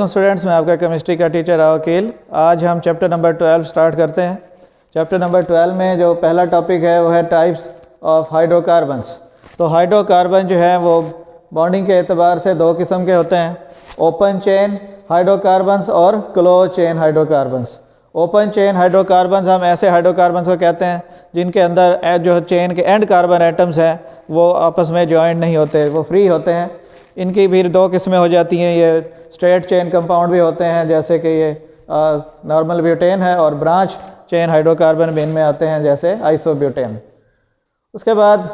Students, मैं आपका chemistry का टीचर वकील। आज हम चैप्टर नंबर 12 स्टार्ट करते हैं। चैप्टर नंबर 12 में जो पहला टॉपिक है वो है टाइप्स ऑफ हाइड्रोकार्बन्स। तो हाइड्रोकार्बन जो है वो बॉन्डिंग के एतबार से दो किस्म के होते हैं, ओपन चेन हाइड्रोकार्बन्स और close chain hydrocarbons. Open chain hydrocarbons हम ऐसे हाइड्रोकार्बन्स को कहते हैं जिनके अंदर जो चेन के एंड कार्बन एटम्स हैं वो आपस में जॉइंट नहीं होते, वो फ्री होते हैं। इनकी भी दो किस्में हो जाती हैं, ये स्ट्रेट चेन कंपाउंड भी होते हैं जैसे कि ये नॉर्मल ब्यूटेन है, और ब्रांच चेन हाइड्रोकार्बन भी इनमें आते हैं जैसे आइसोब्यूटेन। उसके बाद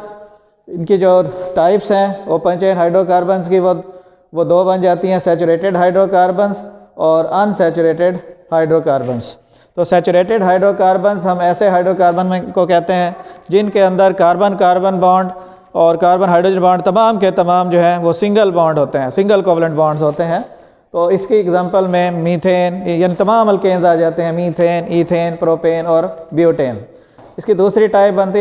इनकी जो टाइप्स हैं ओपन चेन हाइड्रोकार्बन्स की वो दो बन जाती हैं, सैचुरेटेड हाइड्रोकार्बन्स और अनसैचुरेटेड हाइड्रोकार्बन्स। तो सैचुरेटेड हाइड्रोकार्बन्स हम ऐसे हाइड्रोकार्बन को कहते हैं जिनके अंदर कार्बन कार्बन बॉन्ड और कार्बन हाइड्रोजन बॉन्ड तमाम के तमाम जो हैं वो सिंगल बॉन्ड होते हैं, सिंगल कोवलेंट बॉन्ड्स होते हैं। तो इसकी एग्जांपल में मीथेन यानी तमाम अल्केन्स आ जाते हैं, मीथेन, ईथेन, प्रोपेन और ब्यूटेन। इसकी दूसरी टाइप बनती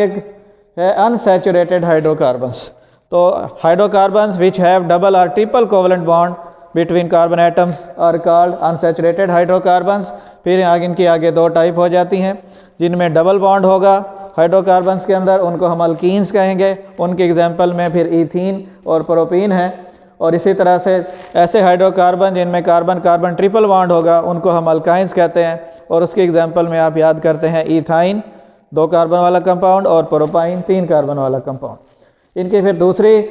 है अनसैचुरेटेड हाइड्रोकार्बन्स। तो हाइड्रोकार्बन्स विच हैव डबल और triple covalent bond between carbon atoms are called unsaturated hydrocarbons. फिर इनकी आगे दो टाइप हो जाती हैं जिनमें डबल बॉन्ड होगा हाइड्रोकार्बन्स के अंदर, उनको हम अल्कीन्स कहेंगे। उनके एग्जांपल में फिर ईथीन और प्रोपीन है। और इसी तरह से ऐसे हाइड्रोकार्बन जिनमें कार्बन कार्बन ट्रिपल बॉन्ड होगा उनको हम अल्काइंस कहते हैं। और उसके एग्जांपल में आप याद करते हैं ईथाइन 2 कार्बन वाला कंपाउंड और प्रोपाइन 3 कार्बन वाला कंपाउंड। इनकी फिर दूसरी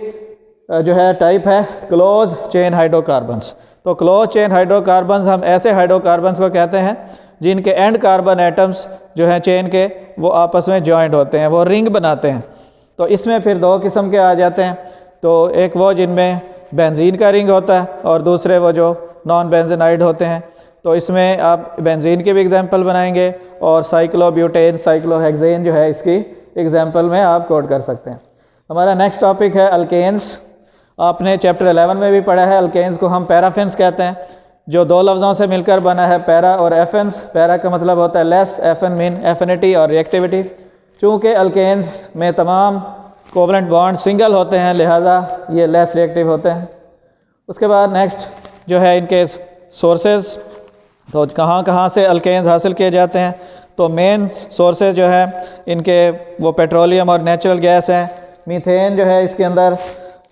जो है टाइप है क्लोज चेन हाइड्रोकार्बन्स। तो क्लोज चेन हाइड्रोकार्बन्स हम ऐसे हाइड्रोकार्बन्स को कहते हैं जिनके एंड कार्बन एटम्स जो हैं चेन के वो आपस में जॉइंट होते हैं, वो रिंग बनाते हैं। तो इसमें फिर दो किस्म के आ जाते हैं। तो एक वो जिनमें बेंजीन का रिंग होता है और दूसरे वो जो नॉन बेंजीनाइड होते हैं। तो इसमें आप बेंजीन के भी एग्जांपल बनाएंगे और साइक्लोब्यूटेन, साइक्लोहेक्सेन जो है इसकी एग्जांपल में आप कोड कर सकते हैं। हमारा नेक्स्ट टॉपिक है अल्केन्स। आपने चैप्टर 11 में भी पढ़ा है, अल्केन्स को हम पैराफिन्स कहते हैं, जो दो लफ्ज़ों से मिलकर बना है, पैरा और एफेंस। पैरा का मतलब होता है लेस, एफन मीन एफिनिटी और रिएक्टिविटी। चूँकि अल्केन्स में तमाम कोवलेंट बॉन्ड सिंगल होते हैं लिहाजा ये लेस रिएक्टिव होते हैं। उसके बाद नेक्स्ट जो है इनके सोर्सेज। तो कहाँ कहाँ से अल्केन्स हासिल किए जाते हैं? तो मेन सोर्सेज जो है इनके वो पेट्रोलियम और नेचुरल गैस हैं। मीथेन जो है इसके अंदर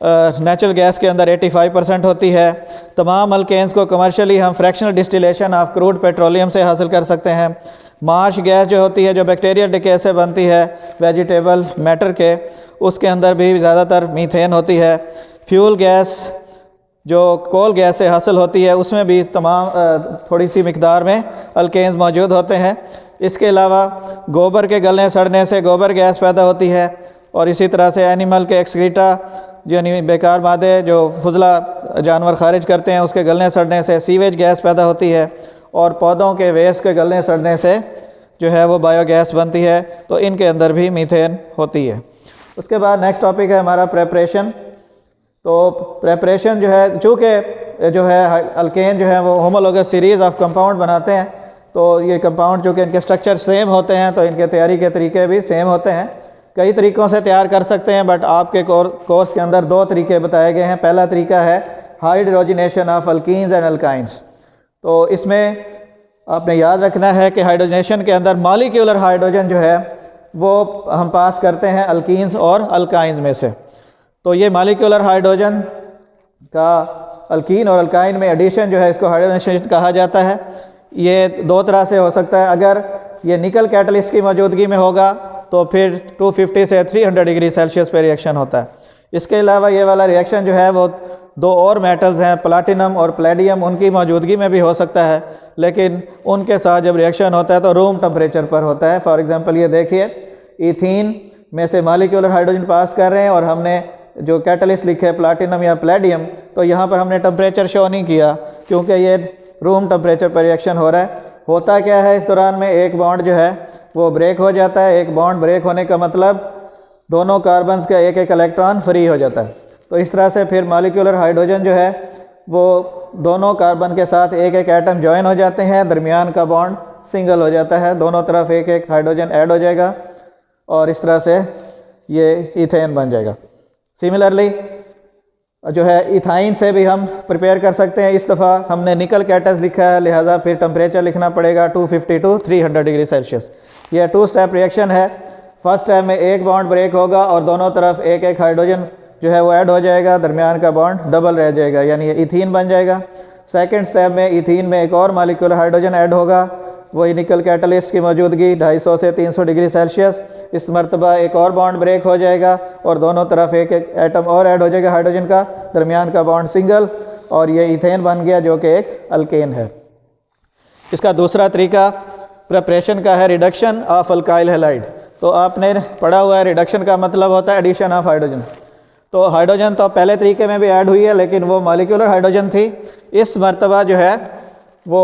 नेचुरल गैस के अंदर 85% होती है। तमाम अल्केन्स को कमर्शियली हम fractional distillation of crude petroleum से हासिल कर सकते हैं। मार्श गैस जो होती है जो बैक्टीरियल डिके से बनती है वेजिटेबल मैटर के, उसके अंदर भी ज़्यादातर मीथेन होती है। फ्यूल गैस जो कोल गैस से हासिल होती है उसमें भी तमाम थोड़ी सी मिकदार में अल्केन्स मौजूद होते हैं। इसके अलावा गोबर के गलने सड़ने से गोबर गैस पैदा होती है। और इसी तरह से एनिमल के एक्सक्रीटा यानी बेकार मादे जो फुजला जानवर खारिज करते हैं उसके गलने सड़ने से सीवेज गैस पैदा होती है। और पौधों के वेस्ट के गलने सड़ने से जो है वो बायोगैस बनती है। तो इनके अंदर भी मीथेन होती है। उसके बाद नेक्स्ट टॉपिक है हमारा प्रेपरेशन। तो प्रेपरेशन जो है, चूँकि जो है अल्केन जो है वो होमोलोगस सीरीज़ ऑफ कंपाउंड बनाते हैं, तो ये कंपाउंड चूँकि इनके स्ट्रक्चर सेम होते हैं तो इनके तैयारी के तरीके भी सेम होते हैं। कई तरीक़ों से तैयार कर सकते हैं, बट आपके कोर्स के अंदर 2 तरीके बताए गए हैं। पहला तरीका है hydrogenation of alkenes and alkynes. तो इसमें आपने याद रखना है कि हाइड्रोजनेशन के अंदर मॉलिक्यूलर हाइड्रोजन जो है वो हम पास करते हैं अल्कीन्स और अल्काइंस में से। तो ये मॉलिक्यूलर हाइड्रोजन का अल्कीन और अल्काइन में एडिशन जो है इसको हाइड्रोजनेशन कहा जाता है। ये 2 तरह से हो सकता है। अगर ये निकल कैटलिस्ट की मौजूदगी में होगा तो फिर 250 से 300 डिग्री सेल्सियस पे रिएक्शन होता है। इसके अलावा ये वाला रिएक्शन जो है वो 2 और मेटल्स हैं, प्लाटिनम और प्लेडियम, उनकी मौजूदगी में भी हो सकता है, लेकिन उनके साथ जब रिएक्शन होता है तो रूम टेम्परेचर पर होता है। फॉर एग्जांपल ये देखिए, ईथीन में से मॉलिक्यूलर हाइड्रोजन पास कर रहे हैं और हमने जो कैटलिस्ट लिखे प्लाटिनम या प्लेडियम, तो यहाँ पर हमने टेम्परेचर शो नहीं किया क्योंकि ये रूम टेम्परेचर पर रिएक्शन हो रहा है। होता क्या है, इस दौरान में एक बॉन्ड जो है वो ब्रेक हो जाता है। एक बॉन्ड ब्रेक होने का मतलब दोनों कार्बन्स का एक एक इलेक्ट्रॉन फ्री हो जाता है। तो इस तरह से फिर मॉलिक्यूलर हाइड्रोजन जो है वो दोनों कार्बन के साथ एक एक एटम ज्वाइन हो जाते हैं, दरमियान का बॉन्ड सिंगल हो जाता है, दोनों तरफ एक एक हाइड्रोजन ऐड हो जाएगा और इस तरह से ये ईथेन बन जाएगा। सिमिलरली जो है इथाइन से भी हम प्रिपेयर कर सकते हैं। इस दफ़ा हमने निकल कैटस लिखा है, लिहाजा फिर टेम्परेचर लिखना पड़ेगा 250 to 300 डिग्री सेल्सियस। यह 2 स्टेप रिएक्शन है। फर्स्ट स्टेप में एक बॉन्ड ब्रेक होगा और दोनों तरफ एक एक हाइड्रोजन जो है वो ऐड हो जाएगा, दरमियान का बॉन्ड डबल रह जाएगा, यानी ये इथीन बन जाएगा। सेकेंड स्टेप में इथीन में एक और मालिक्यूलर हाइड्रोजन ऐड होगा, वही निकल कैटलिस्ट की मौजूदगी 250 से 300 डिग्री सेल्सियस। इस मरतबा एक और बॉन्ड ब्रेक हो जाएगा और दोनों तरफ एक एक एटम और ऐड हो जाएगा हाइड्रोजन का, दरमियान का बॉन्ड सिंगल, और ये इथेन बन गया जो कि एक अल्केन है। इसका दूसरा तरीका प्रिपरेशन का है रिडक्शन ऑफ अल्काइल हैलाइड। तो आपने पढ़ा हुआ है रिडक्शन का मतलब होता है एडिशन ऑफ हाइड्रोजन। तो हाइड्रोजन तो पहले तरीके में भी ऐड हुई है लेकिन वो मॉलिक्यूलर हाइड्रोजन थी। इस मरतबा जो है वो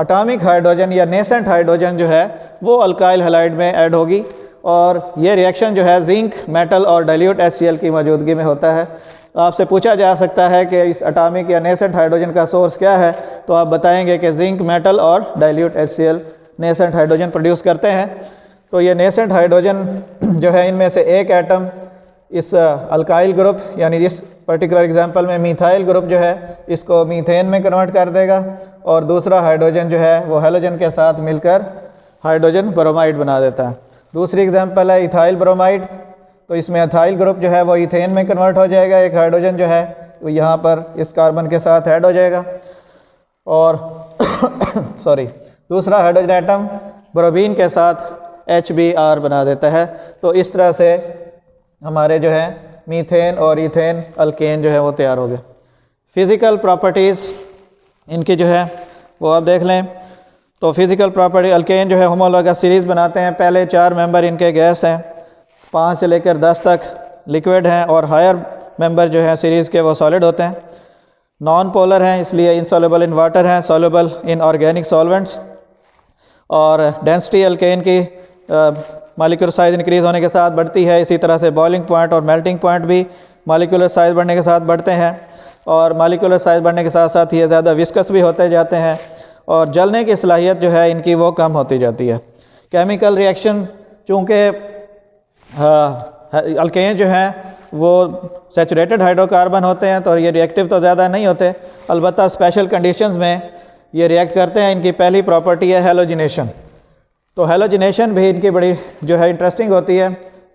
एटॉमिक हाइड्रोजन या नेसेंट हाइड्रोजन जो है वो अल्काइल हैलाइड में ऐड होगी, और ये रिएक्शन जो है जिंक मेटल और डाइल्यूट HCl की मौजूदगी में होता है। आपसे पूछा जा सकता है कि इस एटॉमिक या नेसेंट हाइड्रोजन का सोर्स क्या है, तो आप बताएंगे कि जिंक मेटल और dilute HCl nascent hydrogen produce करते हैं। तो ये नेसेंट हाइड्रोजन जो है इनमें से एक एटम इस अल्काइल ग्रुप यानी इस पर्टिकुलर एग्जांपल में मिथाइल ग्रुप जो है इसको मीथेन में कन्वर्ट कर देगा, और दूसरा हाइड्रोजन जो है वो हैलोजन के साथ मिलकर हाइड्रोजन ब्रोमाइड बना देता है। दूसरी एग्जांपल है इथाइल ब्रोमाइड। तो इसमें इथाइल ग्रुप जो है वो इथेन में कन्वर्ट हो जाएगा, एक हाइड्रोजन जो है वो यहाँ पर इस कार्बन के साथ ऐड हो जाएगा, और दूसरा हाइड्रोजन एटम ब्रोमीन के साथ HBr बना देता है। तो इस तरह से हमारे जो है मीथेन और इथेन अल्केन जो है वो तैयार हो गए। फिज़िकल प्रॉपर्टीज़ इनकी जो है वो आप देख लें। तो फिज़िकल प्रॉपर्टी अल्केन जो है होमोलॉगस सीरीज़ बनाते हैं। पहले 4 मेंबर इनके गैस हैं, 5 से लेकर 10 तक लिक्विड हैं, और हायर मेंबर जो है सीरीज़ के वो सॉलिड होते हैं। नॉन पोलर हैं इसलिए इनसॉल्युबल इन वाटर हैं, सॉल्युबल इन ऑर्गेनिक सॉल्वेंट्स। और डेंसिटी अल्केन की मॉलिक्यूलर साइज़ इंक्रीज़ होने के साथ बढ़ती है। इसी तरह से बॉइलिंग पॉइंट और मेल्टिंग पॉइंट भी मॉलिक्यूलर साइज़ बढ़ने के साथ बढ़ते हैं, और मॉलिक्यूलर साइज़ बढ़ने के साथ साथ ये ज़्यादा विस्कस भी होते जाते हैं, और जलने की सलाहियत जो है इनकी वो कम होती जाती है। केमिकल रिएक्शन चूँकि अल्केन जो हैं वो सैचुरेटेड हाइड्रोकार्बन होते हैं तो ये रिएक्टिव तो ज़्यादा नहीं होते, अलबत्ता स्पेशल कंडीशंस में ये रिएक्ट करते हैं। इनकी पहली प्रॉपर्टी है हेलोजिनेशन। तो हेलोजिनेशन भी इनकी बड़ी जो है इंटरेस्टिंग होती है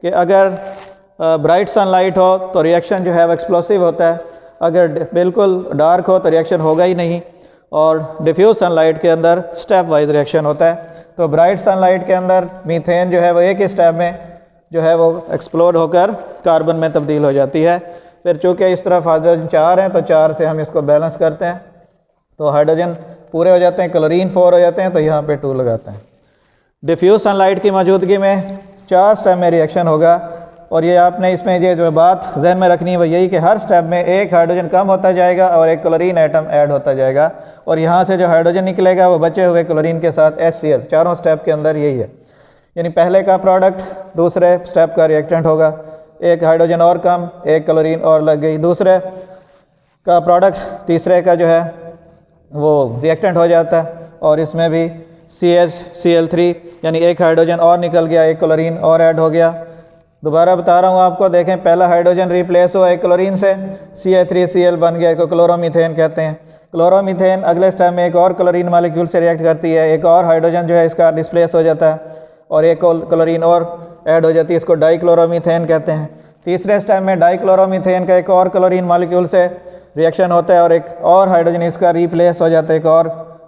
कि अगर ब्राइट सनलाइट हो तो रिएक्शन जो है वो एक्सप्लोसिव होता है, अगर बिल्कुल डार्क हो तो रिएक्शन होगा ही नहीं, और डिफ्यूज सनलाइट के अंदर स्टेप वाइज रिएक्शन होता है। तो ब्राइट सनलाइट के अंदर मीथेन जो है वो एक ही स्टेप में जो है वो एक्सप्लोड होकर कार्बन में तब्दील हो जाती है। फिर चूँकि इस तरफ हाइड्रोजन 4 हैं तो 4 से हम इसको बैलेंस करते हैं, तो हाइड्रोजन पूरे हो जाते हैं, क्लोरीन 4 हो जाते हैं, तो यहाँ पे 2 लगाते हैं। डिफ्यूज सनलाइट की मौजूदगी में 4 स्टेप में रिएक्शन होगा, और ये आपने इसमें ये जो बात जहन में रखनी है वो यही कि हर स्टेप में एक हाइड्रोजन कम होता जाएगा और एक क्लोरीन एटम ऐड होता जाएगा, और यहाँ से जो हाइड्रोजन निकलेगा वो बचे हुए क्लोरीन के साथ HCl। चारों स्टेप के अंदर यही है, यानी पहले का प्रोडक्ट दूसरे स्टेप का रिएक्टेंट होगा, एक हाइड्रोजन और कम, एक क्लोरीन और लग गई, दूसरे का प्रोडक्ट तीसरे का जो है वो रिएक्टेंट हो जाता है, और इसमें भी CH-Cl3 यानी एक हाइड्रोजन और निकल गया, एक क्लोरीन और ऐड हो गया। दोबारा बता रहा हूँ आपको, देखें पहला हाइड्रोजन रिप्लेस हुआ एक क्लोरीन से, CH3Cl बन गया, इसको क्लोरोमीथेन कहते हैं। क्लोरोमीथेन अगले स्टेप में एक और क्लोरीन मॉलिक्यूल से रिएक्ट करती है, एक और हाइड्रोजन जो है इसका डिस्प्लेस हो जाता है और एक क्लोरीन और ऐड हो जाती है, इसको डाइक्लोरोमीथेन कहते हैं। तीसरे स्टेप में डाइक्लोरोमीथेन का एक और क्लोरीन मॉलिक्यूल से रिएक्शन होता है और एक और हाइड्रोजन इसका रिप्लेस हो जाता है एक और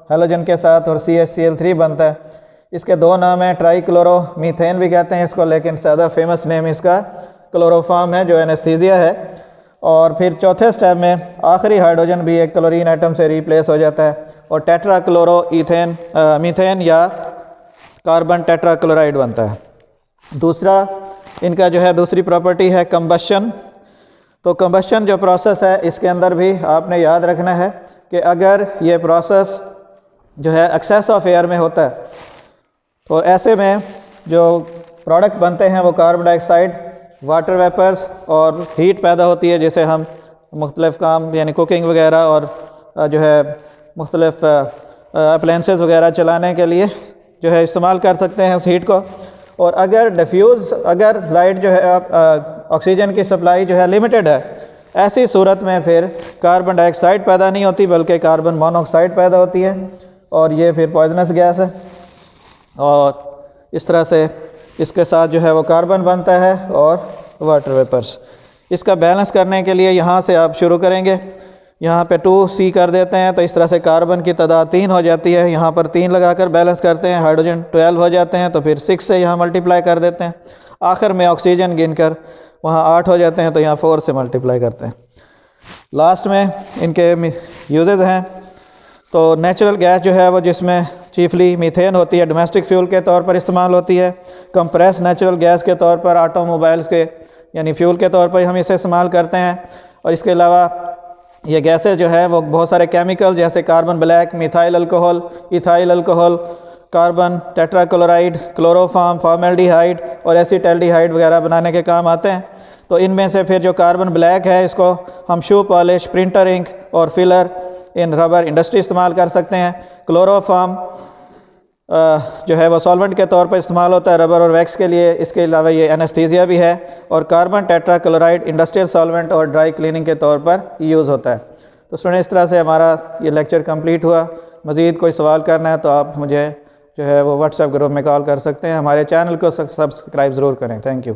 हाइड्रोजन के साथ, और CH-Cl3 बनता है। इसके 2 नाम हैं, ट्राइक्लोरोमीथेन भी कहते हैं इसको, लेकिन ज़्यादा फेमस नेम इसका क्लोरोफॉर्म है जो एनेस्थीसिया है। और फिर चौथे स्टेप में आखिरी हाइड्रोजन भी एक क्लोरीन आइटम से रिप्लेस हो जाता है और टेट्राक्लोरोईथेन मीथेन या कार्बन टेट्राक्लोराइड बनता है। दूसरा इनका जो है दूसरी प्रॉपर्टी है कंबशन। तो कंबशन जो प्रोसेस है इसके अंदर भी आपने याद रखना है कि अगर ये प्रोसेस जो है एक्सेस ऑफ एयर में होता है तो ऐसे में जो प्रोडक्ट बनते हैं वो कार्बन डाइऑक्साइड, वाटर वेपर्स और हीट पैदा होती है, जिसे हम मुख्तलिफ़ काम यानी कुकिंग वगैरह और जो है मुख्तलिफ़ अप्लायंसेस वगैरह चलाने के लिए जो है इस्तेमाल कर सकते हैं उस हीट को। और अगर लाइट जो है ऑक्सीजन की सप्लाई जो है लिमिटेड है ऐसी सूरत में फिर कार्बन डाइऑक्साइड पैदा नहीं होती बल्कि कार्बन मोनोऑक्साइड पैदा होती है और ये फिर पॉइजनस गैस है। और इस तरह से इसके साथ जो है वो कार्बन बनता है और वाटर वेपर्स। इसका बैलेंस करने के लिए यहाँ से आप शुरू करेंगे, यहाँ पे 2C कर देते हैं तो इस तरह से कार्बन की तादाद 3 हो जाती है। यहाँ पर 3 लगाकर बैलेंस करते हैं, हाइड्रोजन 12 हो जाते हैं तो फिर 6 से यहाँ मल्टीप्लाई कर देते हैं। आखिर में ऑक्सीजन गिनकर वहाँ 8 हो जाते हैं तो यहाँ 4 से मल्टीप्लाई करते हैं। लास्ट में इनके यूजेस हैं। तो नेचुरल गैस जो है वो जिसमें चीफली मीथेन होती है, डोमेस्टिक फ्यूल के तौर पर इस्तेमाल होती है। कंप्रेस नेचुरल गैस के तौर पर ऑटोमोबाइल्स के यानी फ्यूल के तौर पर हम इसे इस्तेमाल करते हैं। और इसके अलावा ये गैसेस जो है वो बहुत सारे केमिकल जैसे carbon black, methyl alcohol, ethyl alcohol, carbon tetrachloride, chloroform, formaldehyde और एसिटल्डिहाइड वगैरह बनाने के काम आते हैं। तो इनमें से फिर जो कार्बन ब्लैक है इसको हम शू पॉलिश, प्रिंटर इंक और फिलर इन रबर इंडस्ट्री इस्तेमाल कर सकते हैं। क्लोरोफॉर्म जो है वो सॉल्वेंट के तौर पर इस्तेमाल होता है रबर और वैक्स के लिए। इसके अलावा ये एनेस्थीसिया भी है। और कार्बन टेट्राक्लोराइड इंडस्ट्रियल सॉल्वेंट और ड्राई क्लीनिंग के तौर पर यूज़ होता है। तो सुनिए, इस तरह से हमारा ये लेक्चर कंप्लीट हुआ। मज़ीद कोई सवाल करना है तो आप मुझे जो है वो व्हाट्सएप ग्रुप में कॉल कर सकते हैं। हमारे चैनल को सब्सक्राइब ज़रूर करें। Thank you.